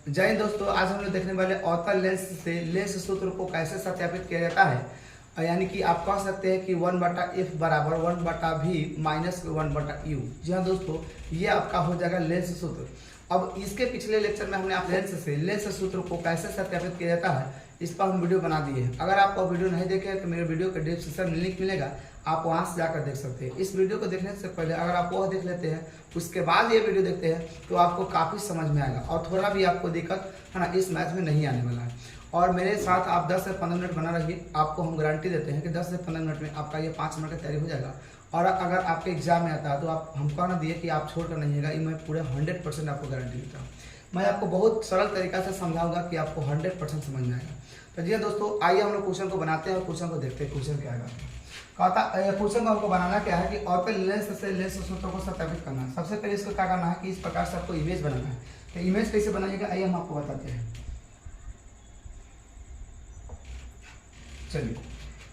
जय हिंद दोस्तों, आज हम लोग देखने वाले अवतल लेंस से लेंस सूत्र को कैसे सत्यापित किया जाता है। यानी कि आप कह सकते हैं कि 1/f बराबर 1/v माइनस 1/u। जी हाँ दोस्तों, ये आपका हो जाएगा लेंस सूत्र। अब इसके पिछले लेक्चर में हमने आप लेंस से लेंस सूत्र को कैसे सत्यापित किया जाता है इस पर हम वीडियो बना दिए हैं। अगर आप वो वीडियो नहीं देखे तो मेरे वीडियो के डिस्क्रिप्शन में लिंक मिलेगा, आप वहां से जाकर देख सकते हैं। इस वीडियो को देखने से पहले अगर आप वह देख लेते हैं उसके बाद ये वीडियो देखते हैं तो आपको काफ़ी समझ में आएगा और थोड़ा भी आपको दिक्कत है ना इस मैथ में नहीं आने वाला है। और मेरे साथ आप 10 से 15 मिनट बना रहिए, आपको हम गारंटी देते हैं कि 10 से 15 मिनट में आपका ये 5 मिनट की तैयारी हो जाएगा। और अगर आपके एग्जाम में आता है तो आप हमको ना दिए कि आप छोड़ कर नहीं है, मैं पूरे 100% आपको गारंटी देता हूँ। मैं आपको बहुत सरल तरीका से समझाऊंगा कि आपको 100% समझ में आएगा। तो जी दोस्तों, आइए हम लोग क्वेश्चन को बनाते हैं और क्वेश्चन को देखते हैं क्वेश्चन क्या आएगा। कहता क्वेश्चन को हमको बनाना क्या है कि अवतल लेंस से लेंस सूत्र को सत्यापित करना है। सबसे पहले इसको क्या करना है कि इस प्रकार से आपको इमेज बनाना है। तो इमेज कैसे बनाइएगा आइए हम आपको बताते हैं। चलिए,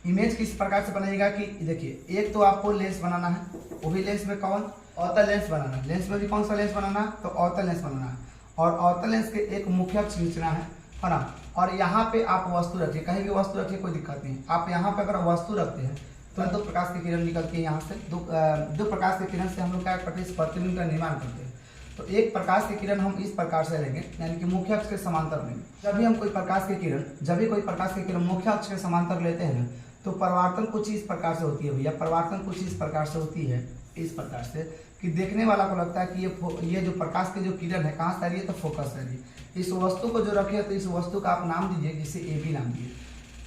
इमेज किस प्रकार से बनाइएगा कि देखिए, एक तो आपको लेंस बनाना है, वो भी लेंस में कौन अवतल लेंस बनाना है। लेंस में भी कौन सा लेंस बनाना है तो अवतल लेंस बनाना है। और अवतल लेंस के एक मुख्य अक्ष खींचना है ना। और यहाँ पे आप वस्तु रखिए, कहीं भी वस्तु रखिए कोई दिक्कत नहीं। आप यहाँ पे अगर वस्तु रखते हैं तो दो प्रकाश की किरण निकलती है यहाँ से। दो प्रकाश की किरण से हम लोग क्या करते हैं, इस प्रतिबिंब का निर्माण करते हैं। तो एक प्रकाश की किरण हम इस प्रकार से लेंगे, यानी कि मुख्य अक्ष के समांतर लेंगे। जब भी हम कोई प्रकाश की किरण मुख्य अक्ष के समांतर लेते हैं ना, तो परावर्तन कुछ इस प्रकार से होती है भैया। परावर्तन कुछ इस प्रकार से होती है, इस प्रकार से कि देखने वाला को लगता है कि ये जो प्रकाश की जो किरण है कहाँ से आ रही है तो फोकस से आ रही है। इस वस्तु को जो रखे तो इस वस्तु का आप नाम दीजिए, जिसे ए बी नाम दीजिए।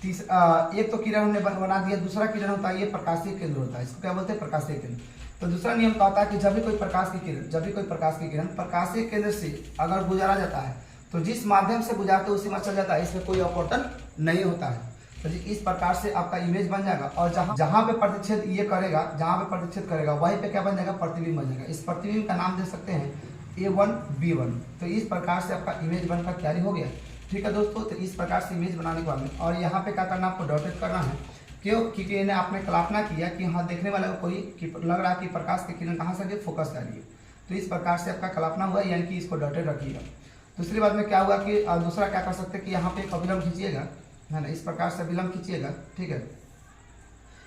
एक तो किरण हमने बना दिया, दूसरा किरण होता है ये प्रकाशीय केंद्र होता है, इसको क्या बोलते हैं प्रकाशीय केंद्र। तो दूसरा नियम कहता है कि जब भी कोई प्रकाश की किरण प्रकाशीय केंद्र से अगर गुजारा जाता है तो जिस माध्यम से गुजारते उसी में चल जाता है, इसमें कोई अपवर्तन नहीं होता है। तो इस प्रकार से आपका इमेज बन जाएगा। और जहाँ पे प्रतिच्छेद ये करेगा, जहाँ पे प्रतिच्छेद करेगा वहीं पे क्या बन जाएगा, प्रतिबिंब बन जाएगा। इस प्रतिबिंब का नाम दे सकते हैं A1 B1। तो इस प्रकार से आपका इमेज बनकर तैयारी हो गया। ठीक है दोस्तों, तो इस प्रकार से इमेज बनाने के बाद में और यहाँ पे क्या करना आपको डॉटेड करना है। क्यों? क्योंकि इन्हें आपने कल्पना किया कि हाँ देखने वाले को कोई लग रहा है कि प्रकाश की किरण कहाँ से फोकस से आ रही है। तो इस प्रकार से आपका कल्पना हुआ, यानी कि इसको डॉटेड रखिएगा। दूसरी बात में क्या हुआ कि दूसरा क्या कर सकते हैं कि यहाँ पे एक अभिलंब खींचिएगा, है ना, इस प्रकार से अभिलंब खींचिएगा। ठीक है,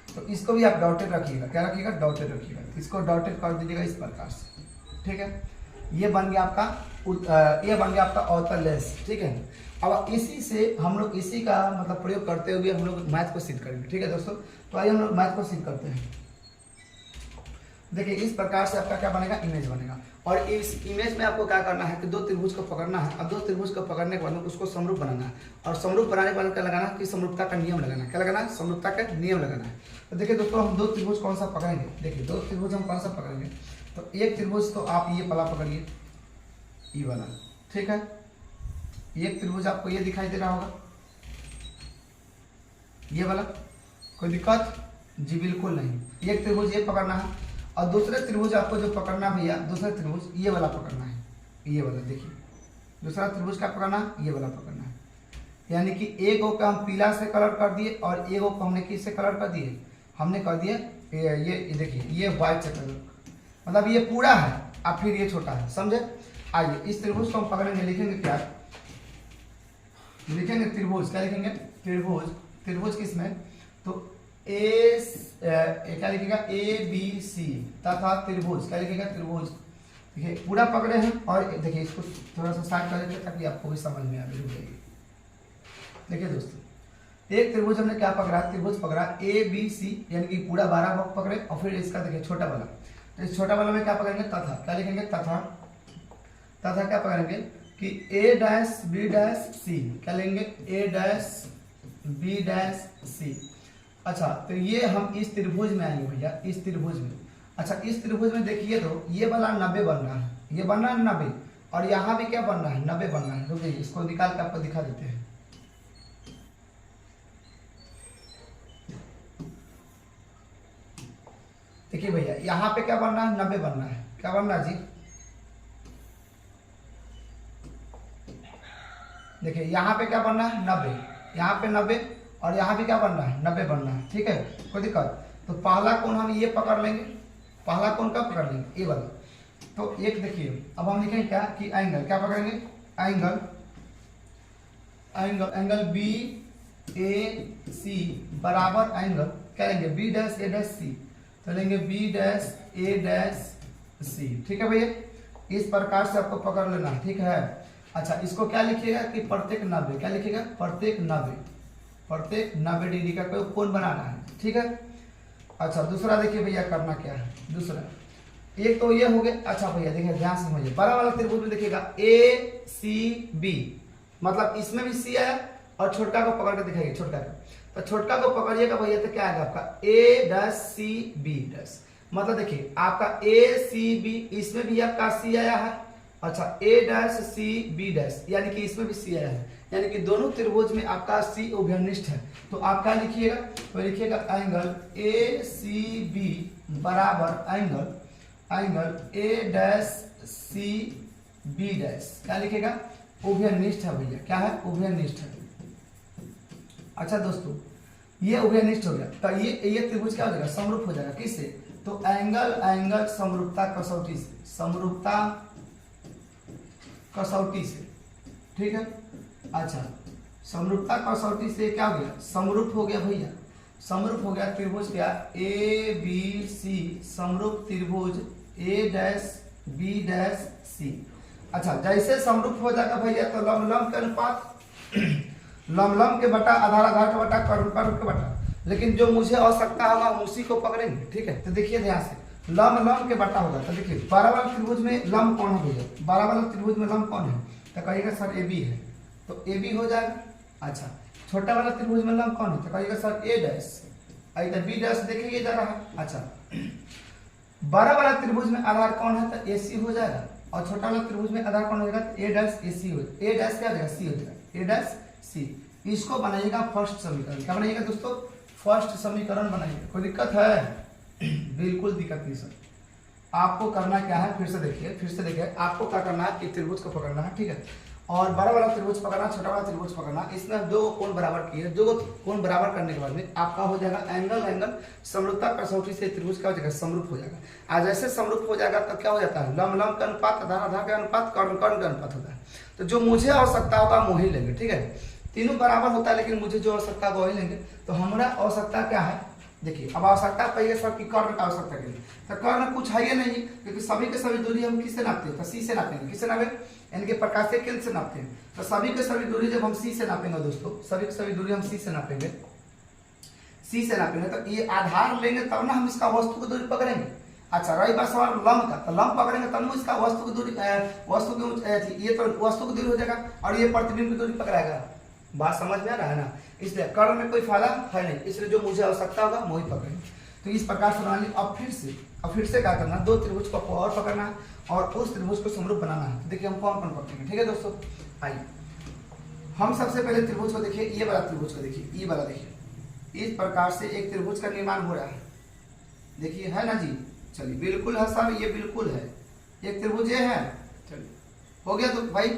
तो इसको भी आप डॉटेड रखिएगा। क्या रखिएगा? डॉटेड रखिएगा। इसको डॉटेड कर दीजिएगा इस प्रकार से। ठीक है, ये बन गया आपका अवतल लेंस। ठीक है, अब इसी से हम लोग इसी का मतलब प्रयोग करते हुए हम लोग मैथ को सिद्ध करेंगे। ठीक है दोस्तों, तो आइए हम लोग मैथ को सिद्ध करते हैं। देखिए, इस प्रकार से आपका क्या बनेगा, इमेज बनेगा। और इस इमेज में आपको क्या करना है कि दो त्रिभुज को पकड़ना है। अब दो त्रिभुज को पकड़ने के बाद उसको समरूप बनाना है। और समरूप बनाने के बाद क्या लगाना है कि समरूपता का नियम लगाना है। क्या लगाना है? समरूपता का नियम लगाना है। तो देखिए दोस्तों, हम दो त्रिभुज कौन सा पकड़ेंगे। देखिए, दो त्रिभुज हम कौन सा पकड़ेंगे तो एक त्रिभुज तो आप ये वाला पकड़िए, ये वाला। ठीक है, एक त्रिभुज आपको ये दिखाई दे रहा होगा, ये वाला। कोई दिक्कत? जी बिल्कुल नहीं। एक त्रिभुज ये पकड़ना है और दूसरे त्रिभुज आपको जो पकड़ना भैया, दूसरा त्रिभुज ये वाला पकड़ना है, ये वाला। देखिए, दूसरा त्रिभुज क्या पकड़ना है, ये वाला पकड़ना है। यानी कि एक को हम पीला से कलर कर दिए और एक को हमने किससे कलर कर दिए, हमने कर दिए ये देखिए, ये व्हाइट से कलर, मतलब ये पूरा है और फिर ये छोटा है। समझे? आइए इस त्रिभुज को हम पकड़ेंगे, लिखेंगे क्या, लिखेंगे त्रिभुज। क्या लिखेंगे? त्रिभुज। त्रिभुज किसमें तो क्या लिखेगा, ABC तथा त्रिभुज। क्या लिखेगा? त्रिभुज। देखिए, पूरा पकड़े हैं और देखिए इसको थोड़ा सा साइड कर देते ताकि आपको भी समझ में आ जाएगी। देखिए दोस्तों, एक त्रिभुज हमने क्या पकड़ा, त्रिभुज पकड़ा ABC, यानी कि पूरा 12 भाग पकड़े। और फिर इसका देखिए छोटा वाला, तो इस छोटा वाला में क्या पकड़ेंगे, तथा। क्या लिखेंगे? तथा क्या पकड़ेंगे कि A', B', C। क्या लेंगे? A', B', C। अच्छा, तो ये हम इस त्रिभुज में आएंगे भैया, इस त्रिभुज में। अच्छा, इस त्रिभुज में देखिए तो ये वाला 90 बन रहा है, ये बन रहा है 90। और यहाँ भी क्या बन रहा है, 90 बन रहा है। रुकिए, इसको निकाल के आपको दिखा देते हैं। देखिए भैया, यहाँ पे क्या बन रहा है, 90 बन रहा है। क्या बन रहा है जी? देखिए, यहाँ पे क्या बन रहा है, 90। यहाँ पे 90 और यहाँ भी क्या बन रहा है, 90 बन रहा है। ठीक है, कोई दिक्कत? तो पहला कोण हम ये पकड़ लेंगे। पहला कोण का पकड़ लेंगे, ये वाला। तो एक देखिए, अब हम लिखेंगे क्या कि एंगल। क्या पकड़ेंगे? एंगल। एंगल बी ए सी बराबर एंगल क्या लेंगे बी डैश ए डैश सी, तो लेंगे बी डैश ए डैश सी। ठीक है भैया, इस प्रकार से आपको पकड़ लेना। ठीक है, अच्छा इसको क्या लिखिएगा कि प्रत्येक 90, क्या लिखिएगा प्रत्येक 90 डिग्री का कोई कोण बनाना है। ठीक है, अच्छा दूसरा देखिए भैया करना क्या है। दूसरा एक तो ये हो गया। अच्छा भैया देखिए ध्यान से समझिए, बड़ा वाला त्रिभुज में देखिएगा ए सी बी, मतलब इसमें भी सी आया और छोटका को पकड़ के दिखाइए छोटका का, तो छोटका को पकड़िएगा भैया तो क्या आएगा आपका ए डैश सी बी डैश, मतलब देखिए आपका ए सी बी, इसमें भी आपका सी आया है। अच्छा ए डैश सी बी डैश, यानी कि इसमें भी सी आया है, यानी कि दोनों त्रिभुज में आपका सी उभयनिष्ठ है। तो आप क्या लिखिएगा, तो लिखिएगा एंगल ए सी बी बराबर angle A dash C B dash, क्या लिखिएगा उभयनिष्ठ है भैया, क्या है उभयनिष्ठ है। अच्छा दोस्तों ये उभयनिष्ठ हो गया, तो ये त्रिभुज क्या हो जाएगा समरूप हो जाएगा किससे, तो एंगल समरूपता कसौटी से, समरूपता कसौटी से। ठीक है, अच्छा समरूपता कसौटी से क्या हो गया समरूप हो गया भैया, समरूप हो गया त्रिभुज क्या ए बी सी, समरूप त्रिभुज ए डैश बी डैश सी। अच्छा जैसे समरूप हो जाएगा भैया तो लंब के अनुपात लंब के बटा आधार के बटा कर्ण के बटा, लेकिन जो मुझे आवश्यकता होगा हम उसी को पकड़ेंगे। ठीक है, तो देखिए ध्यान से लंब के बटा होगा, तो देखिए 12 वाला त्रिभुज में लंब कौन है भैया, 12 वाला त्रिभुज में लंब कौन है, तो कहिएगा सर ए बी है, तो ए बी हो जाएगा। अच्छा छोटा वाला त्रिभुज में लंब कौन है, तो कहिएगा सर ए डैश, इधर बी डैश देखिए जा रहा है। अच्छा 12 वाला त्रिभुज में आधार कौन है, तो ए सी हो जाएगा, और छोटा वाला त्रिभुज में आधार कौन हो जाएगा, तो ए डैश ए सी हो जाएगा, ए डैश क्या हो जाएगा सी हो जाएगा, ए डैश सी। इसको बनाइएगा फर्स्ट समीकरण, क्या बनाइएगा दोस्तों फर्स्ट समीकरण बनाइएगा। कोई दिक्कत है बिल्कुल दिक्कत नहीं सर, आपको करना क्या है फिर से देखिए आपको क्या करना है, एक त्रिभुज को पकड़ना है। ठीक है, और बड़ा वाला त्रिभुज पकड़ना, छोटा वाला त्रिभुज पकड़ना, इसमें दो कोण बराबर किए, दो कोण बराबर करने के बाद में आपका हो जाएगा एंगल समरूपता कसौटी से त्रिभुज क्या हो जाएगा समरूप हो जाएगा। आज जैसे समरूप हो जाएगा तो क्या हो जाता है लंब का अनुपात, आधार के अनुपात, कर्ण का अनुपात होता है। तो जो मुझे आवश्यकता होगा हम वही लेंगे। ठीक है, तीनों बराबर होता है लेकिन मुझे जो आवश्यकता है वही लेंगे। तो हमारा आवश्यकता क्या है, देखिए अब आवश्यकता पहिए सर की कर्ण का आवश्यकता के लिए, तो कर्ण कुछ है नहीं, क्योंकि सभी के सभी दूरी हम किससे नापते हैं, तो सी से नापेंगे। किससे नापे, इनके प्रकाशीय केंद्र से नापते हैं। तो सभी के सभी दूरी जब हम सी से नापेंगे दोस्तों, सभी के सभी दूरी हम सी से नापेंगे, तो ये आधार लेंगे तब ना हम इसका वस्तु की दूरी पकड़ेंगे। अच्छा रही बात सवाल लंब का, तो लंब पकड़ेंगे तब इसका वस्तु की दूरी, ये तो वस्तु की दूरी हो जाएगा और ये प्रतिबिंब की दूरी पकड़ाएगा। बात समझ में आ रहा है ना, इसलिए कर्ण में कोई फायदा है नहीं, इसलिए जो मुझे आवश्यकता होगा वही पकड़ेंगे। तो इस प्रकार से बना ली। अब फिर से क्या करना, दो त्रिभुज को और पकड़ना है और उस त्रिभुज को समरूप बनाना है। देखिए हम कौन पकड़ेंगे। ठीक है दोस्तों, आइए हम सबसे पहले त्रिभुज को देखिए, ये वाला त्रिभुज को देखिए, ये वाला देखिए, इस प्रकार से एक त्रिभुज का निर्माण हो रहा है। देखिए है ना जी, चलिए बिल्कुल है सर, ये बिल्कुल है, एक त्रिभुज ये है, चलिए हो गया। तो भाई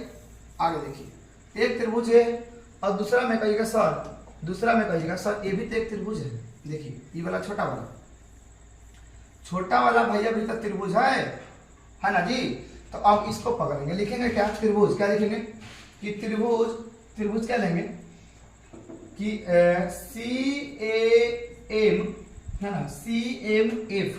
आगे देखिए, एक त्रिभुज है और दूसरा में कहिएगा सर ये भी तो एक त्रिभुज है। देखिए ये वाला छोटा वाला भैया भी तो त्रिभुज है ना जी। तो अब इसको पकड़ेंगे, लिखेंगे क्या त्रिभुज, क्या लिखेंगे कि त्रिभुज क्या लेंगे कि सी एम है ना, सी एम एफ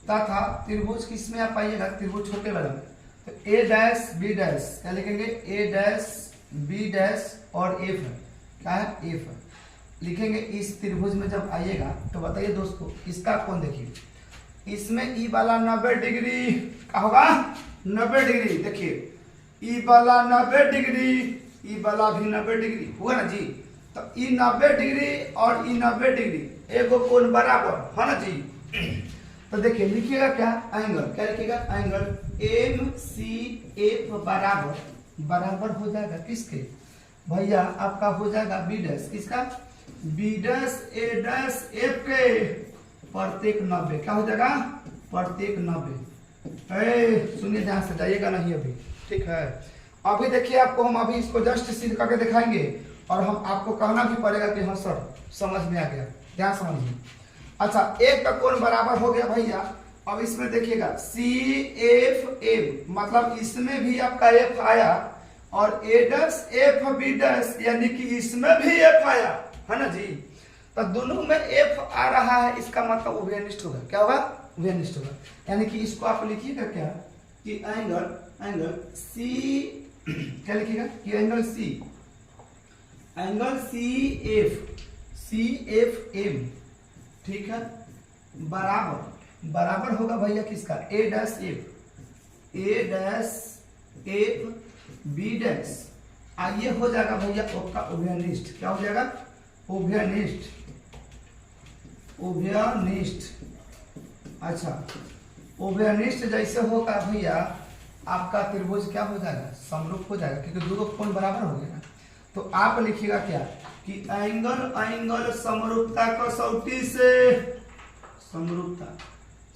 तथा त्रिभुज किसमें आप पाइएगा, त्रिभुज छोटे वाला में, तो ए डैश बी डैश, क्या लिखेंगे ए डैश बी डैश और एफ है, क्या है एफ है, लिखेंगे। इस त्रिभुज में जब आइएगा तो बताइए दोस्तों इसका कोण देखिए, इसमें ई वाला 90 डिग्री क्या होगा 90 डिग्री, देखिए ई वाला 90 डिग्री, ई वाला भी 90 डिग्री हुआ ना जी। तो ई 90 डिग्री और ई 90 डिग्री एगो कोण बराबर है ना जी। तो देखिए लिखिएगा क्या एंगल, क्या लिखिएगा एंगल एम सी एफ बराबर हो जाएगा किसके भैया, आपका हो जाएगा बी डैश, किसका बी डैश ए डैश एफ के प्रत्येक 90, क्या हो जाएगा प्रत्येक 90। सुनिए ध्यान से जाइएगा नहीं अभी, ठीक है। अभी देखिए आपको हम अभी इसको जस्ट सिद्ध करके दिखाएंगे और हम आपको कहना भी पड़ेगा कि हाँ सर समझ में आ गया, ध्यान समझिए। अच्छा एक का कोण बराबर हो गया भैया। अब इसमें देखिएगा सी एफ एम, मतलब इसमें भी आपका एफ आया और ए डैश एफ बी डैश, यानी कि इसमें भी एफ आया है ना जी, तो दोनों में एफ आ रहा है, इसका मतलब उभयनिष्ठ होगा। क्या होगा? उभयनिष्ठ होगा। यानी कि इसको आप लिखिएगा क्या कि एंगल सी, क्या लिखिएगा कि एंगल सी एफ एम, ठीक है, बराबर होगा भैया किसका? ए डैश एफ बी डैश, आइए हो जाएगा भैया आपका उभयनिष्ठ। क्या हो जाएगा? उभयनिष्ठ। अच्छा, उभयनिष्ठ जैसे होगा भैया आपका त्रिभुज क्या हो जाएगा? समरूप हो जाएगा, क्योंकि दोनों कोण बराबर हो गया। तो आप लिखिएगा क्या कि एंगल समरूपता कसौटी से,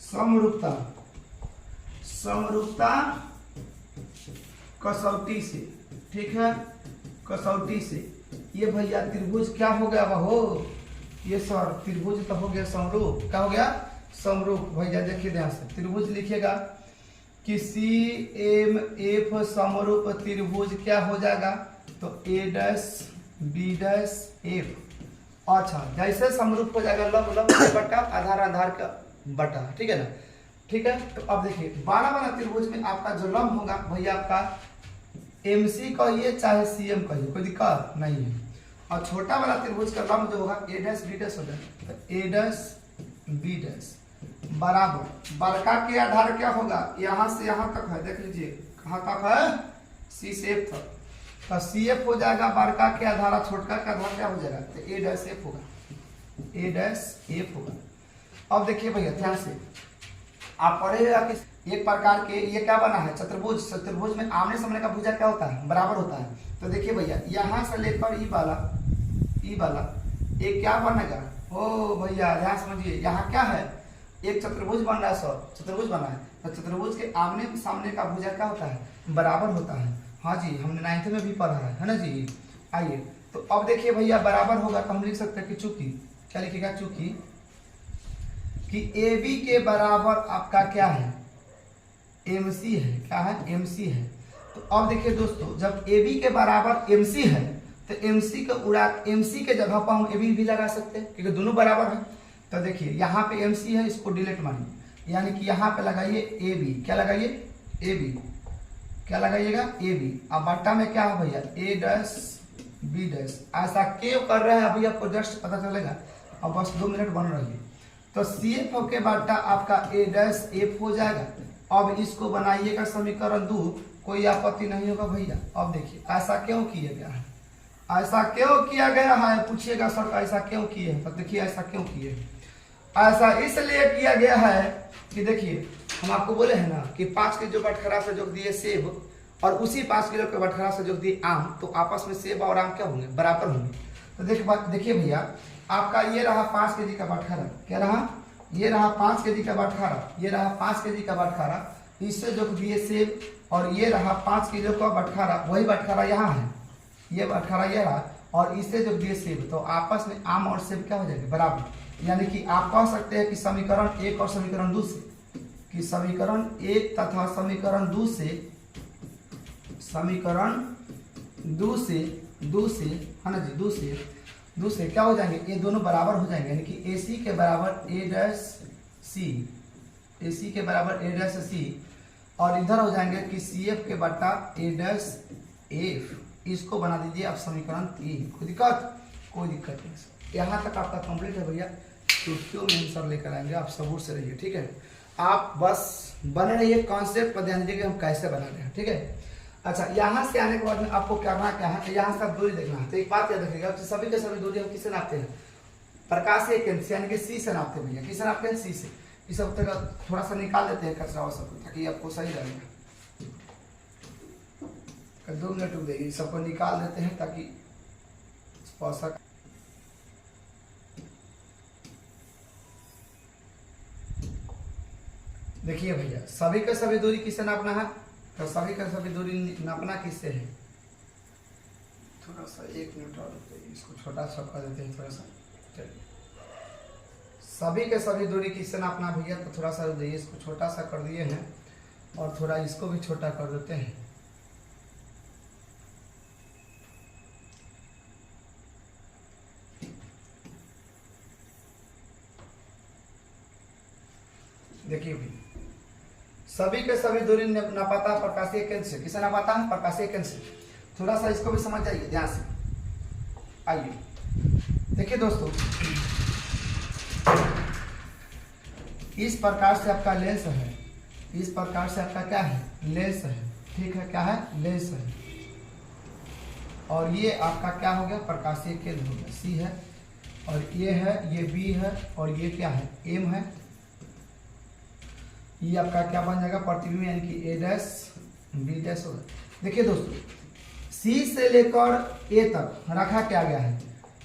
समरूपता कसौटी से, ठीक है, कसौटी से ये भैया त्रिभुज क्या हो गया? वो ये सर त्रिभुज तो हो गया समरूप। क्या हो गया? समरूप। भैया देखिए ध्यान से, त्रिभुज लिखिएगा कि सी एम एफ समरूप त्रिभुज क्या हो जाएगा? तो ए डैश बी डैश एफ। अच्छा, जैसे समरूप हो जाएगा लंब के बटा, आधार का बटा, ठीक है ना? ठीक है, तो अब देखिए 12 वाला त्रिभुज में आपका जो लंब होगा भैया आपका MC कहिए चाहे CM कहिए, कोई दिक्कत नहीं है। और छोटा वाला त्रिभुज का लंब जो होगा ए डैश बी डैश हो जाएगा, तो ए डैश बी डैश बराबर बड़का के आधार क्या होगा? यहाँ से यहाँ तक है, देख लीजिए कहाँ तक है? C से F तक, तो CF हो जाएगा बड़का के आधार, छोटका का आधार क्या हो जाएगा? तो ए डैश एफ होगा, ए डैश एफ होगा। अब देखिए भैया ध्यान से आप पढ़ेगा कि एक प्रकार के ये क्या बना है? चतुर्भुज। चतुर्भुज में आमने सामने का भुजा क्या होता है? बराबर होता है। तो देखिए भैया यहाँ से लेकर ई वाला एक क्या बनेगा? ओ भैया ध्यान समझिए, यहाँ क्या है? एक चतुर्भुज बन रहा है, सर चतुर्भुज बना है, तो चतुर्भुज के आमने सामने का भुजा क्या होता है? बराबर होता है। हाँ जी, हमने 9th में भी पढ़ा है ना जी। आइए तो अब देखिए भैया बराबर होगा तो हम लिख सकते हैं कि चूंकि, क्या लिखिएगा? चूंकि कि AB के बराबर आपका क्या है? MC है। क्या है? MC है। तो अब देखिए दोस्तों, जब AB के बराबर MC है तो MC के जगह पर हम AB भी लगा सकते हैं, क्योंकि दोनों बराबर है। तो देखिए यहाँ पे MC है, इसको डिलीट मानिए, यानी कि यहाँ पे लगाइए AB। क्या लगाइए? AB। क्या लगाइएगा? AB। अब बट्टा में क्या है भैया? A dash B dash. ऐसा क्यों कर रहे हैं अभी आपको जस्ट पता चलेगा, अब बस 2 मिनट बन रही है। तो CF के बट्टा आपका A डैश F हो जाएगा। अब इसको बनाइएगा समीकरण 2, कोई आपत्ति नहीं होगा भैया। अब देखिए ऐसा क्यों किया गया है? ऐसा क्यों किया गया है? पूछिएगा सर ऐसा क्यों किए हैं? तो देखिए ऐसा क्यों किए? ऐसा इसलिए किया गया है कि देखिए हम आपको बोले हैं ना कि 5 के जो बटखरा से जोड़ दिए सेब और उसी 5 किलो के बटखरा से जोड़ दिए आम, तो आपस में सेब और आम क्या होंगे? बराबर होंगे। तो देखिए भैया आपका ये रहा 5 केजी का बटखरा, क्या रहा? ये रहा 5 केजी का बटखरा, ये रहा 5 केजी का बटखरा, इससे जोड़ दिए सेब, और ये रहा 5 किलो का बटखरा, वही बटखरा यहाँ है, ये बटखरा ये रहा, और इससे जोड़ दिए सेब, तो आपस में आम और सेब क्या हो जाएंगे? बराबर। यानी कि आप कह सकते हैं कि समीकरण 1 और समीकरण 2 से, कि समीकरण 1 तथा समीकरण 2 से है ना जी, 2 से क्या हो जाएंगे? ये दोनों बराबर हो जाएंगे, यानी कि AC के बराबर A डैश C, AC के बराबर A डैश C, और इधर हो जाएंगे कि CF के बट्टा A डैश F। इसको बना दीजिए आप समीकरण 3। कोई दिक्कत नहीं। यहाँ तक आपका कंप्लीट है भैया। चुटकियों में आंसर लेकर आएंगे, आप सबूर से रहिए, ठीक है? आप बस बने रहिए, कॉन्सेप्ट पर ध्यान दीजिए कि हम कैसे बना रहे हैं, ठीक है? अच्छा, यहाँ से आने के बाद में आपको करना क्या है? यहाँ से आप दूरी देखना है। तो एक बात याद रखिएगा, सभी के सभी दूरी हम किससे नापते हैं? प्रकाशीय केंद्र से, यानी कि C से नापते हैं भैया। किससे नापते हैं? C से। इस सब तक थोड़ा सा निकाल देते हैं कचरा और सब, ताकि आपको सही रहेगा। 2 मिनट रुक जाइए, सबको निकाल देते हैं ताकि देखिए भैया सभी का सभी दूरी किससे नापना है? तो सभी का सभी दूरी नापना किससे है? थोड़ा सा 1 मिनट और इसको छोटा सा कर देते हैं थोड़ा सा। चलिए, सभी के सभी दूरी किससे नापना भैया? तो थोड़ा सा देखिए, इसको छोटा सा कर दिए हैं और थोड़ा इसको भी छोटा कर देते हैं। देखिए भाई, सभी के सभी दूरी नापाता प्रकाशीय केंद्र से। किसे नापाता है? प्रकाशीय केंद्र से। थोड़ा सा इसको भी समझ जाइए ध्यान से। आइए देखिए दोस्तों, इस प्रकार से आपका लेंस है, इस प्रकार से आपका क्या है? लेंस है। ठीक है, क्या है? लेंस है। और ये आपका क्या हो गया? प्रकाशीय केंद्र हो गया, सी है। और ये है, ये बी है, और ये क्या है? एम है। ये आपका क्या बन जाएगा? प्रतिबिंब, यानी कि ए डैश बी डैश होगा। देखिए दोस्तों, सी से लेकर ए तक रखा क्या गया है?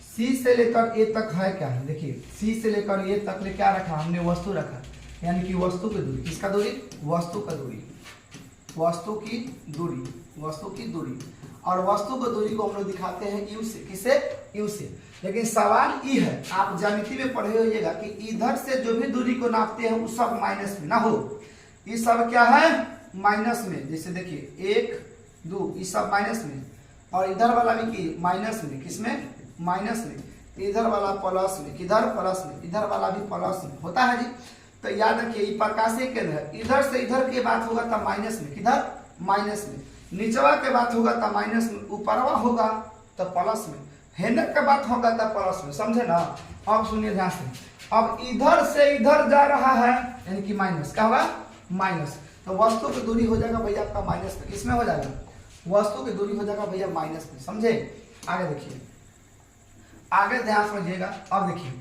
सी से लेकर ए तक है क्या है? देखिए, सी से लेकर ए तक ले क्या रखा? हमने वस्तु रखा, यानी कि वस्तु की दूरी। किसका दूरी? वस्तु का दूरी, वस्तु की दूरी, वस्तु की दूरी। और वस्तु की दूरी को हम लोग दिखाते हैं यू से। किसे? यू से। लेकिन सवाल ई है, आप ज्यामिति में पढ़े होइएगा कि इधर से जो भी दूरी को नापते हैं वो सब माइनस में ना हो। ये सब क्या है? माइनस में। जैसे देखिए 1 2, ये सब माइनस में, और इधर वाला भी की माइनस में। किसमें? माइनस में। इधर वाला प्लस में। किधर? प्लस में। इधर वाला भी प्लस में होता है जी। तो याद रखिए, ये प्रकाशीय केंद्र है। इधर से इधर की बात होगा तब माइनस में। किधर? माइनस में। नीचवा के बात होगा तब माइनस में। ऊपरवा होगा तब प्लस में। हेनर का बात होगा तब प्लस में। समझे ना? अब सुनिए ध्यान से, अब इधर से इधर जा रहा है, यानी कि माइनस। क्या होगा? माइनस। तो वस्तु की दूरी हो जाएगा भैया आपका माइनस में। किसमें हो जाएगा? वस्तु की दूरी हो जाएगा भैया माइनस में। समझे? आगे देखिए, आगे ध्यान समझिएगा। अब देखिए,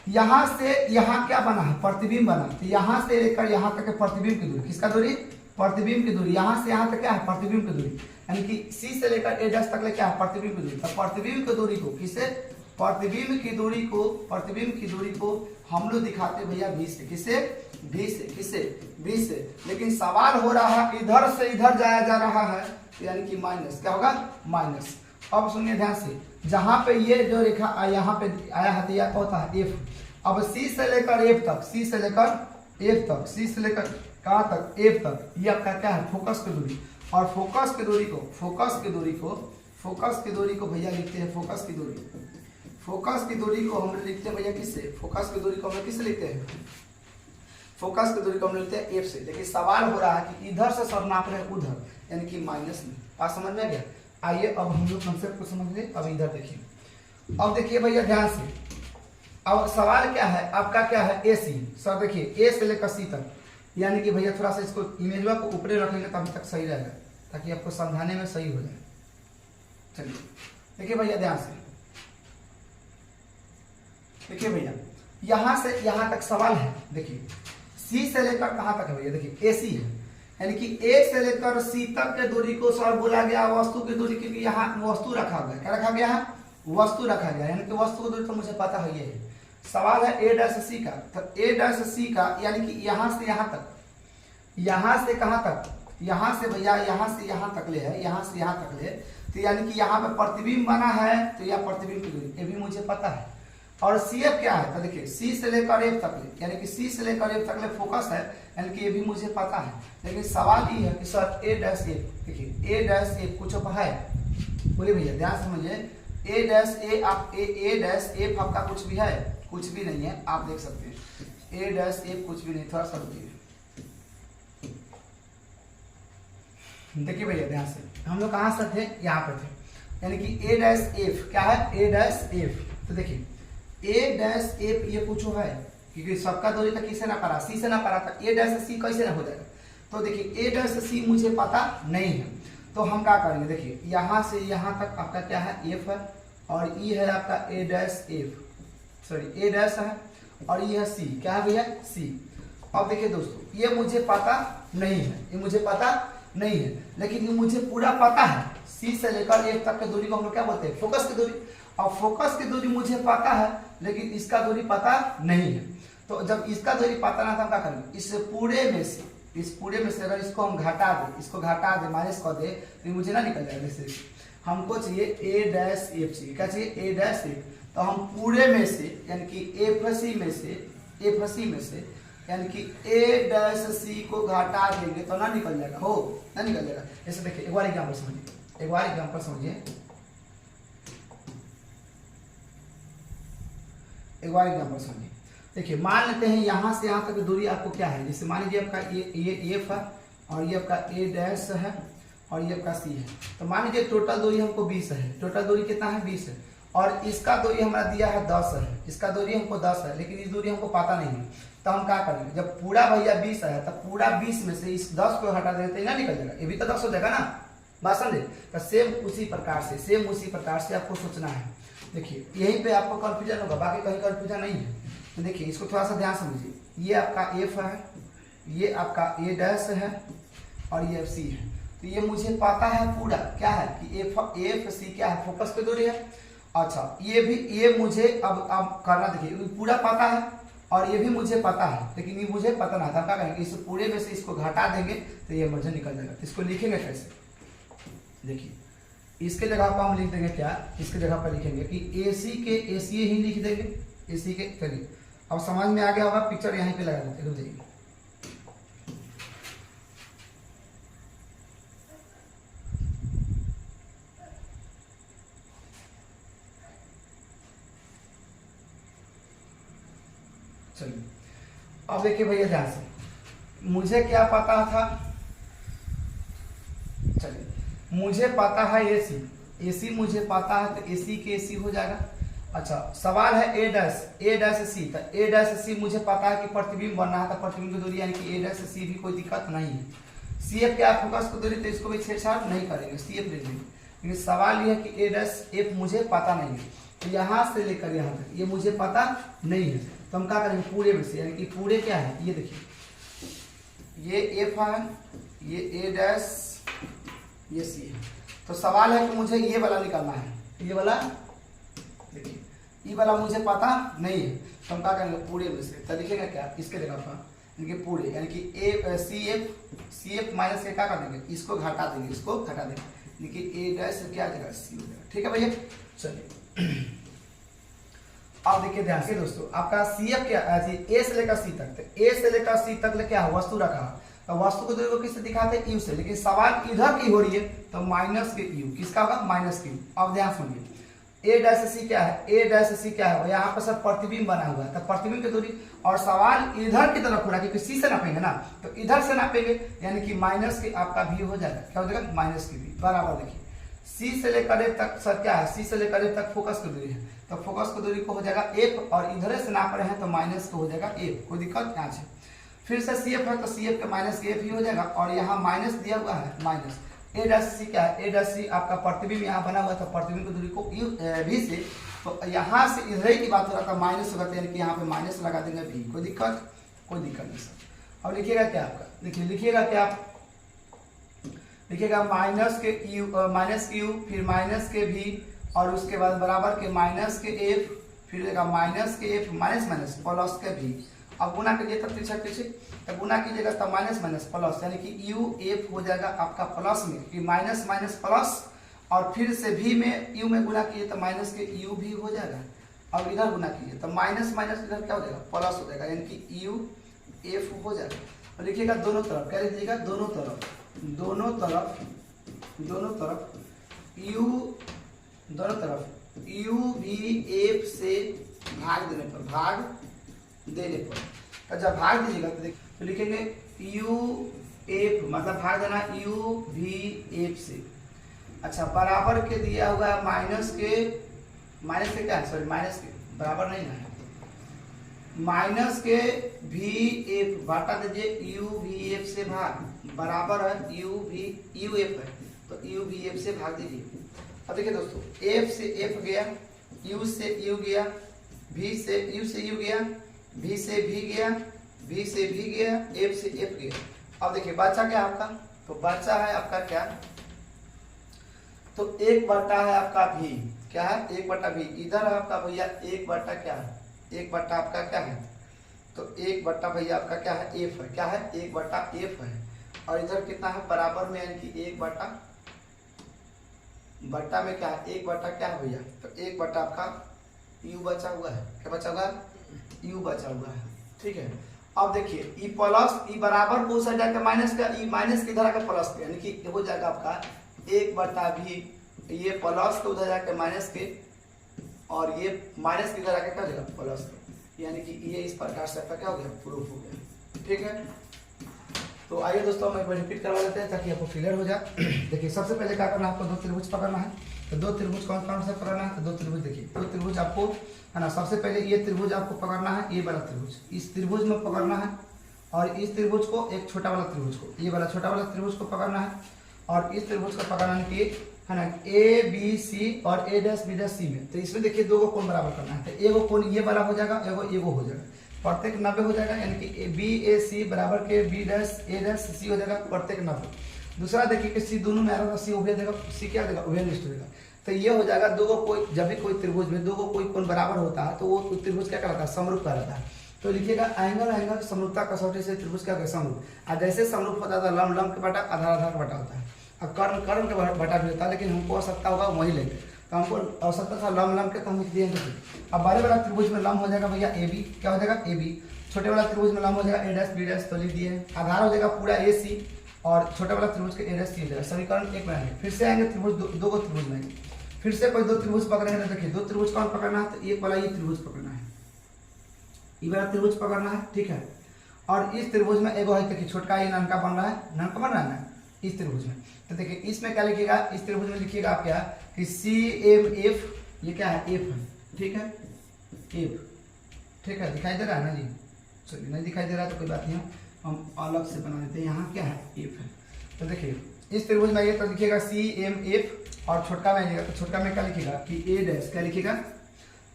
यहां से यहां क्या बना है? प्रतिबिंब बना। तो यहां से लेकर यहां तक के प्रतिबिंब की दूरी। किसका दूरी? प्रतिबिंब की दूरी। यहां से यहां तक क्या है? प्रतिबिंब की दूरी। यानी कि सी से लेकर ए डैश तक ले क्या है? प्रतिबिंब की दूरी। तो प्रतिबिंब की दूरी को किसे? प्रतिबिंब की दूरी को, प्रतिबिंब की दूरी को हम लोग दिखाते भैया बी से। किसे? बी से। किसे? बी से। लेकिन सवाल हो रहा है इधर से इधर जाया जा रहा है, यानी कि माइनस। क्या होगा? माइनस। अब सुनिए ध्यान से, जहां पे ये जो रेखा यहाँ पे आया है यह होता है एफ। अब सी से लेकर एफ तक, सी से लेकर एफ तक, सी से लेकर कहाँ तक? एफ तक। ये आपका क्या है? फोकस की दूरी। और फोकस की दूरी को, फोकस की दूरी को, फोकस की दूरी को भैया लिखते हैं फोकस की दूरी। फोकस की दूरी को हम लिखते हैं भैया किससे? फोकस की दूरी को हम किससे लिखते हैं? फोकस की दूरी को हम लिखते हैं एफ से। लेकिन सवाल हो रहा है कि इधर से सर नाप रहे हैं उधर, यानी कि माइनस में। बात समझ में आ गया? आइए अब हम लोग कंसेप्ट को समझ ले। अब इधर देखिए, अब देखिए भैया ध्यान से, अब सवाल क्या है आपका? क्या है? ए सी। सर देखिए, ए से लेकर सी तक, यानी कि भैया थोड़ा सा इसको इमेजवा को ऊपरे रखेंगे तभी तक सही रहेगा, ताकि आपको समझाने में सही हो जाए। चलिए देखिए भैया ध्यान से, देखिए भैया यहां से यहां तक सवाल है। देखिए सी से लेकर कहां तक है भैया? देखिए ए सी है, यानी कि ए से लेकर सी तक के दूरी को सर बोला गया वस्तु की दूरी, क्योंकि यहाँ वस्तु रखा गया। क्या रखा गया है? वस्तु रखा गया, यानी कि वस्तु की दूरी तो मुझे पता है ये है। सवाल है ए डैश सी का। तो ए डैश सी का यानी कि यहां से यहां तक, यहां से कहां तक? यहां से भैया यहां से यहां तक ले है, यहां से यहां तक ले। तो यानी कि यहाँ पे प्रतिबिंब बना है, तो यह प्रतिबिंब की दूरी ये भी मुझे पता है। और सी एफ क्या है? तो देखिए सी से लेकर एफ तक ले, यानी कि सी से लेकर एफ तक ले फोकस है, यानी कि ये भी मुझे पता है। लेकिन सवाल ये है कि सर ए डैश एफ, देखिए ए डैश एफ कुछ है? बोलिए भैया ध्यान समझिए, ए डैश ए आप ए डैश एफ आपका कुछ भी है? कुछ भी नहीं है, आप देख सकते हैं ए डैश एफ कुछ भी नहीं। थोड़ा सा रुकिए, देखिए भैया ध्यान से, हम लोग कहाँ से थे? यहाँ पे थे, यानी कि ए डैश एफ क्या है? ए डैश एफ। तो देखिए ए डैश एफ ये पूछो है, क्योंकि सबका दूरी तक किसे ना पड़ा? सी से ना पड़ा, था ए डैश सी कैसे ना हो जाएगा? तो देखिए ए डैश सी मुझे पता नहीं है, तो हम क्या करेंगे? देखिए यहाँ से यहाँ तक आपका क्या है? एफ है, और ये है आपका ए डैश एफ, सॉरी ए डैश है, और ये है सी। क्या है भैया? सी। अब देखिए दोस्तों, ये मुझे पता नहीं है, ये मुझे पता नहीं है, लेकिन ये मुझे पूरा पता है। सी से लेकर एफ तक की दूरी को हम लोग क्या बोलते हैं? फोकस की दूरी। और फोकस की दूरी मुझे पता है, लेकिन इसका दूरी पता नहीं है। तो जब इसका दूरी पता ना था, क्या करेंगे? इस पूरे में से, इस पूरे में से अगर इसको हम घटा दें, इसको घटा दें, माइनस कर दे, तो मुझे ना निकल जाएगा। जैसे हमको चाहिए ए डैश एफ चाहिए। क्या चाहिए? ए डैश एफ। तो हम पूरे में से, यानी कि एफ सी में से, एफ सी में से, यानी कि ए डैश सी को घटा देंगे तो ना निकल जाएगा, हो ना निकल जाएगा। जैसे देखिए एक बार एग्जाम्पल समझिए, एक बार एग्जाम्पल समझिए, एक बार एग्जाम्पल समझिए। देखिए मान लेते हैं यहाँ से यहाँ तक दूरी आपको क्या है, जैसे मान लीजिए आपका ये एफ है और ये आपका ए डैश है और ये आपका सी है। तो मान लीजिए टोटल दूरी हमको 20 है, टोटल दूरी कितना है 20 है, और इसका दूरी हमारा दिया है 10 है, इसका दूरी हमको 10 है, लेकिन इस दूरी हमको पता नहीं है। तो हम क्या करेंगे, जब पूरा भैया 20 है तो पूरा 20 में से इस 10 को हटा देते हैं ना, निकल जाएगा, ये भी तो 10 हो जाएगा ना, बात समझे। तो सेम उसी प्रकार से आपको सोचना है। देखिए यहीं पे आपको कंफ्यूजन होगा, बाकी कहीं कंफ्यूजन नहीं है। तो देखिए इसको थोड़ा सा ध्यान समझिए, ये आपका एफ है, ये आपका ए डैश है और ये एफ सी है। तो ये मुझे पता है पूरा क्या है कि एफ सी क्या है, फोकस पे दूरी है। अच्छा ये मुझे अब करना, देखिए पूरा पता है और ये भी मुझे पता है, लेकिन ये मुझे पता ना था, क्या करेंगे इस पूरे में से इसको घटा देंगे तो ये मुझे निकल जाएगा। तो इसको लिखेंगे कैसे, देखिए इसके जगह पर हम लिख देंगे क्या, इसके जगह पर लिखेंगे कि ए सी के ए सी ही लिख देंगे, ए सी के। चलिए अब समझ में आ गया होगा, पिक्चर यहीं पे लगा देते हैं, देखिए चलिए अब देखिए भैया ध्यान से, मुझे क्या पता था, चलिए मुझे पता है एसी मुझे पता है, तो एसी के एसी हो जाएगा। अच्छा सवाल है ए डैश सी, तो ए डैश सी मुझे पता है कि प्रतिबिंब बनना है, तो प्रतिबिंब की दूरी यानी कि ए डैश सी भी कोई दिक्कत नहीं है। सी एफ क्या फोकस की दूरी, तो इसको भी छेड़छाड़ नहीं करेंगे, सी एफ ले लेंगे। लेकिन सवाल ये है कि ए डैश एफ मुझे पता नहीं है, तो यहाँ से लेकर यहाँ तक ये मुझे पता नहीं है, तो हम क्या करेंगे पूरे में से, यानी कि पूरे क्या है, ये देखिए ये एफ है, ये ए डैश, ये सी है। तो सवाल है कि मुझे ये वाला निकालना है, ये वाला, देखिए ये वाला मुझे पता नहीं है, तो हम क्या करेंगे पूरे में से। तो लिखेगा क्या इसके जगह पर, यानी कि पूरे, यानी कि सी एफ माइनस के क्या कर देंगे, इसको घटा देंगे, इसको घटा देंगे, यानी कि ए डैश क्या आ जाएगा, सी हो जाएगा। ठीक है भैया, चलिए अब देखिए ध्यान से दोस्तों, आपका सी एफ क्या ए से लेकर सी तक, तो ए से लेकर सी तक क्या वस्तु रखा, तो वस्तु को दूरी को किससे दिखाते हैं, यू से, लेकिन सवाल इधर की हो रही है तो माइनस के यू, किसका होगा माइनस के यू। अब ध्यान सुनिए, ए डैश सी क्या है, ए डैश सी क्या है, यहाँ पर सर प्रतिबिंब बना हुआ है, तो प्रतिबिंब की दूरी, और सवाल इधर की तरफ हो रहा है क्योंकि सी से नापेंगे ना, तो इधर से नापेंगे, यानी कि माइनस के आपका भी हो जाएगा, क्या हो जाएगा माइनस की भी बराबर। देखिए सी से लेकर ए तक सर क्या है, सी से लेकर ए तक फोकस की दूरी है, तो फोकस की दूरी को हो जाएगा एफ, और इधर से नाप रहे हैं तो माइनस को हो जाएगा एफ, कोई दिक्कत यहाँ से। फिर से सी एफ है तो सी एफ के माइनस के एफ ही हो जाएगा, और यहाँ माइनस दिया हुआ है माइनस ए डैश सी क्या है, ए डैश सी आपका प्रतिबिंब यहाँ बना हुआ था, प्रतिबिंब की दूरी को यू भी से, तो यहाँ से इधर की बात हो रहा था माइनस होगा, यानी कि यहाँ पे माइनस लगा देंगे भी, कोई दिक्कत नहीं सर। अब लिखिएगा क्या आपका, देखिए लिखिएगा क्या, लिखिएगा माइनस के यू, फिर माइनस के भी, और उसके बाद बराबर के माइनस के एफ, फिर देगा माइनस के एफ माइनस माइनस प्लस के भी। अब गुना कीजिए तब पीछे, तब गुना कीजिएगा तब माइनस माइनस प्लस, यानी कि यू एफ हो जाएगा आपका प्लस में, कि माइनस माइनस प्लस, और फिर से भी में यू में गुना कीजिए तो माइनस के यू भी हो जाएगा। अब इधर गुना कीजिए तो माइनस माइनस इधर क्या हो जाएगा प्लस हो जाएगा, यानी कि यू एफ हो जाएगा। और लिखिएगा दोनों तरफ, क्या लिखिएगा दोनों तरफ यू भी एफ से भाग देने पर, तो जब भाग दीजिएगा तो लिखेंगे यू एफ, मतलब भाग देना यू भी एफ से। अच्छा बराबर के दिया हुआ है माइनस के क्या है, सॉरी माइनस के बराबर नहीं है, माइनस के भी एफ बांटा दीजिए यू भी एफ से भाग, बराबर है यू एफ है तो यू भी एफ से भाग दीजिए। अब देखिए दोस्तों, एफ से एफ गया, यू से यू गया, भी से यू से यू गया, भी से भी गया, भी से भी गया, एफ से एफ गया। अब देखिए बचा क्या आपका, तो बचा है आपका क्या, तो एक बटा है आपका भी, क्या है एक बटा भी, इधर आपका भैया एक बटा क्या है, एक बटा आपका क्या है, तो एक बटा भैया आपका क्या है एफ है, क्या है एक बटा एफ है, और इधर कितना है बराबर में, यानी कि एक बटा में क्या है एक बटा क्या है भैया, तो एक बटा आपका यू बचा हुआ है, क्या बचा हुआ है यू बचा हुआ है। ठीक है, अब देखिए ई प्लस ई बराबर को उधर जाकर माइनस का, ई माइनस किधर आकर प्लस के, यानी कि हो जाएगा आपका एक बटा भी, ये प्लस को उधर जाकर माइनस के, और ये माइनस किधर आकर क्या हो जाएगा प्लस के, यानी कि ये इस प्रकार से आपका क्या हो गया, प्रूफ हो गया। ठीक है, तो आइए दोस्तों हम एक बार रिपीट करवा लेते हैं ताकि आपको क्लियर हो जाए। देखिए सबसे पहले क्या करना है, आपको दो त्रिभुज पकड़ना है। तो दो त्रिभुज कौन कौन से पकड़ना है, तो दो त्रिभुज देखिए, दो त्रिभुज आपको है ना, सबसे पहले ये त्रिभुज आपको पकड़ना है, ये वाला त्रिभुज इस त्रिभुज में पकड़ना है, और इस त्रिभुज को एक छोटा वाला त्रिभुज को, ये वाला छोटा वाला त्रिभुज को पकड़ना है, और इस त्रिभुज को पकड़ने के है ना ए बी सी और ए डैश बी डैश सी में। तो इसमें देखिए दो को कोण बराबर करना है, तो एगो कोण ये वाला हो जाएगा, एगो हो जाएगा, प्रत्येक 90 हो जाएगा, यानी कि बी ए सी बराबर के बी डैश ए डैश सी हो जाएगा, प्रत्येक 90। दूसरा देखिए कि सी दोनों में आ रहा था, सी उभय देगा, सी क्या देगा, उभयनिष्ठ देगा। तो ये हो जाएगा दो को कोई, जब भी कोई त्रिभुज में दो को कोई कोण बराबर होता है तो वो त्रिभुज क्या कहलाता है, समरूप कहलाता है। तो लिखिएगा एंगल समरूपता कसौटी से त्रिभुज क्या समरूप। और जैसे समरूप होता था लंब के बटा, आधार के बटा होता है, और कर्ण के बटा भी होता है, लेकिन हमको आवश्यकता होगा वही लेंगे। तो हमको आवश्यकता था लंब के, तो हम लिख दिए। अब बड़े वाला त्रिभुज में लंब हो जाएगा भैया ए बी, क्या हो जाएगा ए बी। छोटे वाला त्रिभुज में लंब हो जाएगा ए डैश बी डैश, तो लिख दिए। आधार हो जाएगा पूरा ए सी, और छोटे वाला त्रिभुज के ए डैश सी हो जाएगा। समीकरण 1 बनाएंगे। फिर से आएंगे त्रिभुज, दो को त्रिभुज बनाएंगे। फिर से कोई दो त्रिभुज पकड़ेंगे, तो देखिए दो त्रिभुज कौन पकड़ना है, तो एक वाला ये त्रिभुज पकड़ना है, ये वाला त्रिभुज पकड़ना है। ठीक है, और इस त्रिभुज में एगो है, देखिए छोटका ये ननका बन रहा है, ननका बन रहा है ना इस त्रिभुज में। तो देखिए इसमें क्या लिखिएगा, इस त्रिभुज में लिखिएगा आप क्या कि सी एम एफ, ये क्या है, एफ है। ठीक है, एफ। ठीक है, दिखाई दे रहा है ना जी, चलिए नहीं दिखाई दे रहा है तो कोई बात नहीं, हम अलग से बना देते हैं। यहाँ क्या है, एफ है। तो देखिए इस त्रिभुज में आइए तो लिखिएगा सी एम एफ, और छोटका में आइएगा तो छोटका में क्या लिखिएगा कि ए डैश, क्या लिखिएगा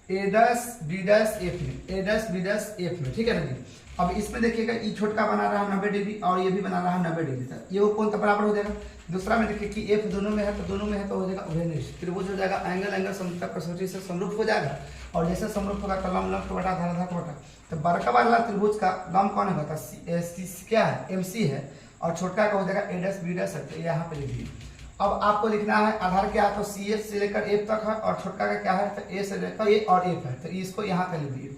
ए डैश बी डैश एफ में, ए डैश बी डैश एफ में। ठीक है ना जी। अब इसमें देखिएगा ये छोटका बना रहा है 90 डिग्री, और ये भी बना रहा है 90 डिग्री तक, ये वो कोण तो बराबर हो जाएगा। दूसरा में देखिए कि एफ दोनों में है, तो दोनों में है तो हो जाएगा उभयनिष्ठ त्रिभुज हो जाएगा। एंगल समरूपता कसौटी से समरूप हो जाएगा, और जैसे समरूप होगा तो लंब के बटा, आधार के बटा। तो बड़का वाला त्रिभुज का लंब कौन होगा, क्या है, एम सी है, और छोटका का हो जाएगा ए डैश बी डैश है। तो यहाँ पे लिख दिए। अब आपको लिखना है आधार क्या है, तो सी एफ से लेकर एफ तक है, और छोटका का क्या है, तो ए से लेकर ए और एफ है। तो इसको यहाँ पे लिख दिए।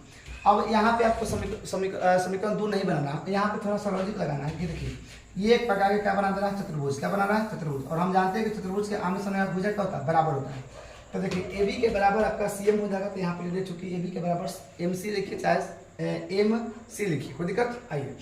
अब यहाँ पे आपको समीकरण 2 नहीं बनाना है, यहाँ पे थोड़ा सा लॉजिक लगाना है कि देखिए ये एक प्रकार का क्या बना दे रहा है, चतुर्भुज। क्या बना रहा है, चतुर्भुज। और हम जानते हैं कि चतुर्भुज के आमने सामने भुजा क्या होता है, बराबर होता है। तो देखिए ए बी के बराबर आपका सी एम हो जाएगा, तो यहाँ पे लिख दे, चूंकि ए बी के बराबर एम सी लिखिए, चाहे एम सी लिखिए, कोई दिक्कत। आइए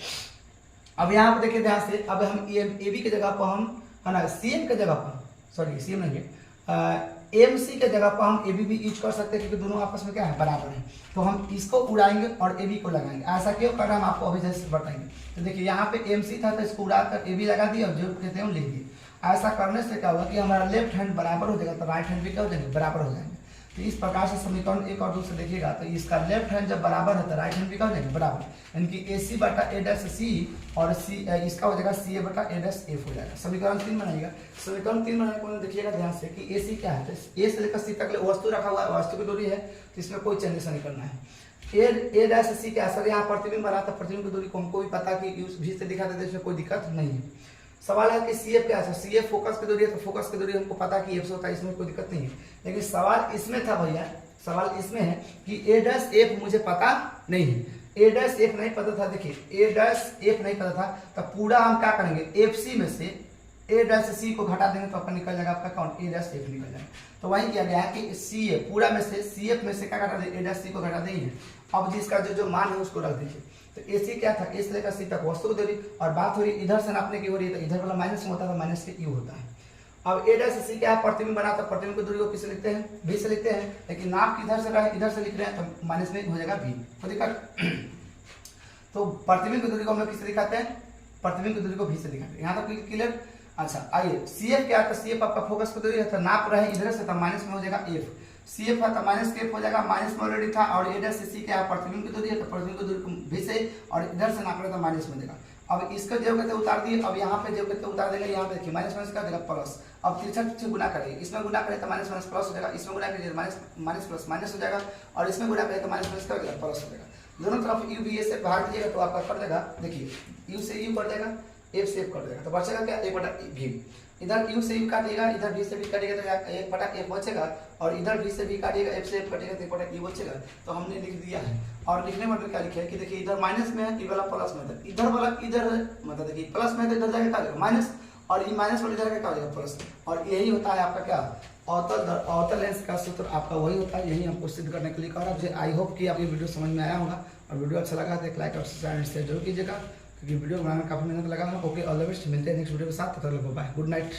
अब यहाँ पे देखिए ध्यान से, अब हम ए बी के जगह पर हम है ना सी एम के जगह पर, सॉरी सी एम नहीं है, एम सी के जगह पर हम ए बी भी यूज कर सकते हैं, क्योंकि दोनों आपस में क्या है, बराबर है। तो हम इसको उड़ाएंगे और ए बी को लगाएंगे। ऐसा क्यों कर रहे हैं हम आपको अभी जैसे बताएंगे। तो देखिए यहाँ पे एम सी था, तो इसको उड़ाकर ए बी लगा दिया, और जो कहते हैं लिख दिए। ऐसा करने से क्या होगा कि हमारा लेफ्ट हैंड बराबर हो जाएगा, तो राइट हैंड भी क्या हो जाएंगे, बराबर हो जाएंगे। तो इस प्रकार से समीकरण 1 और 2 से देखिएगा, तो इसका लेफ्ट हैंड जब बराबर है तो राइट हैंड भी क्या हो जाएगा, बराबर। यानी कि ए सी बटा ए डैश सी, और सी इसका हो जाएगा सी ए बटा ए डैश एफ हो जाएगा। समीकरण 3 बनाइएगा। समीकरण 3 बनाने को देखिएगा ध्यान से कि ए सी क्या है, तो ए से लेकर सी तक वस्तु रखा हुआ है, वस्तु की दूरी है, तो इसमें कोई चेंजेस नहीं करना है। ए डैश सी क्या सर, यहाँ प्रतिबिंब बना था, प्रतिबिंब की दूरी को हमको भी पता कि भी से दिखा देते, इसमें कोई दिक्कत नहीं है। सवाल है कि सी एफ क्या है, सी एफ फोकस की दूरी है, तो फोकस की दूरी हमको पता कि एफ से होता है, इसमें कोई दिक्कत नहीं है। लेकिन सवाल इसमें था भैया, सवाल इसमें है कि ए डैश एफ मुझे पता नहीं है, ए डैश एफ नहीं पता था। देखिए ए डैश एफ नहीं पता था, तो पूरा हम क्या करेंगे, एफ सी में से ए डैश सी को घटा देंगे, तो आपका निकल जाएगा आपका कौन, ए डैश एफ निकल जाएगा। तो वही किया गया है कि सी एफ पूरा में से, सी एफ में से क्या घटा देंगे, ए डैश सी को घटा देंगे। अब जिसका जो मान है उसको रख दीजिए। तो ए सी क्या था, ए से लेकर सी तक वस्तु की दूरी, और बात हो रही इधर से नापने की हो रही है, तो इधर वाला माइनस में होता है, माइनस के यू होता है। अब ए डैश सी क्या है, प्रतिबिंब बना, तो प्रतिबिंब की दूरी को किससे लिखते हैं, भी से लिखते हैं। लेकिन नाप किधर से रहे, इधर से लिख रहे हैं, तो माइनस में हो जाएगा भी, तो दिक्कत। तो प्रतिबिंब की दूरी को हम लोग किससे दिखाते हैं, प्रतिबिंब की दूरी को भी से दिखाते हैं। यहाँ तक क्लियर। अच्छा आइए सी एफ क्या है, सी एफ आपका फोकस की दूरी है, तो नाप रहे इधर से, तो माइनस में हो जाएगा एफ। सी एफ है तो माइनस के एफ हो जाएगा, माइनस में ऑलरेडी था। और ए डैश सी क्या है, प्रतिबिंब की दूरी है, तो प्रतिबिंब की दूरी को भी से, और इधर से नाप रहे तो माइनस में देगा। अब इसका जो कहते उतार दिए, अब यहाँ पे जो कहते उतार देंगे, यहाँ पे देखिए माइनस माइनस का देगा प्लस। अब तिरछा से गुना करेंगे, इसमें गुना करें तो माइनस माइनस प्लस हो जाएगा, इसमें गुना करिए माइनस माइनस प्लस माइनस हो जाएगा, और इसमें गुना करें तो माइनस माइनस का प्लस हो जाएगा। दोनों तरफ यू बी ए से भाग दीजिएगा, तो आपका कर देगा, देखिए यू से यू कर देगा, एफ से एफ कर देगा, तो बचेगा क्या, एक बटा भी। इधर यू से यू काटिएगा, इधर भी से भी काटिएगा, तो एक बटा एफ बचेगा, और इधर भी से भी काटिएगा, एफ से एफ काटिएगा, तो एक बटा यू बचेगा। तो हमने लिख दिया है। और लिखने में क्या लिखा है कि देखिए इधर माइनस में है, ये वाला प्लस में है, इधर वाला इधर है, मतलब देखिए प्लस में है तो इधर जाके क्या माइनस, और ये माइनस वाली जगह क्या हो जाएगा प्लस। और यही होता है आपका क्या अवतल लेंस का सूत्र आपका वही होता है, यही हमको सिद्ध करने के लिए कह रहा है। आई होप कि आपकी वीडियो समझ में आया होगा, और वीडियो अच्छा लगा तो एक लाइक और शेयर जरूर कीजिएगा, क्योंकि वीडियो बनाने में काफ़ी मेहनत लगा है। ओके, ऑल द बेस्ट, मिलते हैं नेक्स्ट वीडियो के साथ, तब तक बाय, गुड नाइट।